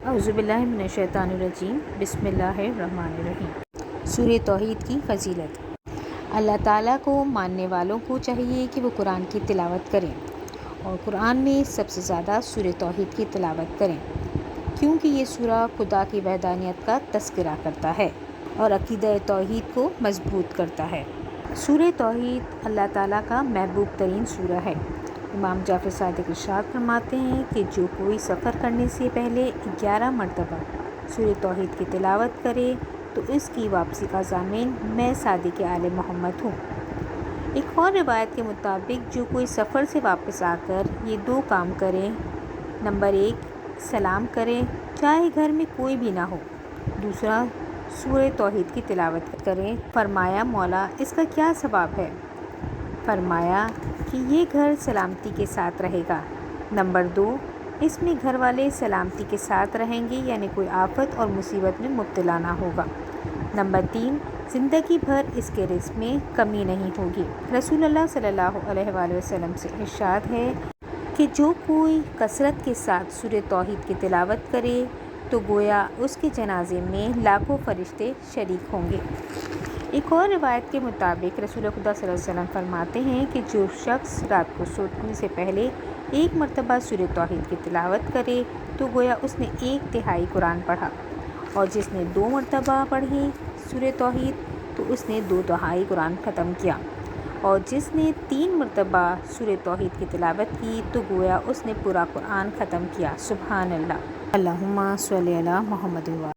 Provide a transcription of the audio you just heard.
اعوذ باللہ من الشیطان الرجیم، بسم اللہ الرحمن الرحیم۔ سورہ توحید کی فضیلت۔ اللہ تعالیٰ کو ماننے والوں کو چاہیے کہ وہ قرآن کی تلاوت کریں اور قرآن میں سب سے زیادہ سورہ توحید کی تلاوت کریں، کیونکہ یہ سورہ خدا کی وحدانیت کا تذکرہ کرتا ہے اور عقیدہ توحید کو مضبوط کرتا ہے۔ سورہ توحید اللہ تعالیٰ کا محبوب ترین سورہ ہے۔ امام جعفر صادق ارشاد فرماتے ہیں کہ جو کوئی سفر کرنے سے پہلے 11 مرتبہ سورہ توحید کی تلاوت کرے تو اس کی واپسی کا ضامن میں صادق آل محمد ہوں۔ ایک اور روایت کے مطابق جو کوئی سفر سے واپس آ کر یہ 2 کام کرے: نمبر 1 سلام کرے چاہے گھر میں کوئی بھی نہ ہو، دوسرا سورہ توحید کی تلاوت کرے۔ فرمایا مولا اس کا کیا ثواب ہے؟ فرمایا کہ یہ گھر سلامتی کے ساتھ رہے گا۔ نمبر 2 اس میں گھر والے سلامتی کے ساتھ رہیں گے، یعنی کوئی آفت اور مصیبت میں مبتلا نہ ہوگا۔ نمبر 3 زندگی بھر اس کے رزق میں کمی نہیں ہوگی۔ رسول اللہ صلی اللہ علیہ وآلہ وسلم سے ارشاد ہے کہ جو کوئی کثرت کے ساتھ سورہ توحید کی تلاوت کرے تو گویا اس کے جنازے میں لاکھوں فرشتے شریک ہوں گے۔ ایک اور روایت کے مطابق رسول خدا صلی اللہ علیہ وسلم فرماتے ہیں کہ جو شخص رات کو سونے سے پہلے 1 مرتبہ سورہ توحید کی تلاوت کرے تو گویا اس نے 1/3 قرآن پڑھا، اور جس نے 2 مرتبہ پڑھی سورہ توحید تو اس نے 2/2 قرآن ختم کیا، اور جس نے 3 مرتبہ سورہ توحید کی تلاوت کی تو گویا اس نے پورا قرآن ختم کیا۔ سبحان اللہ۔ اللہم صلی علی محمد۔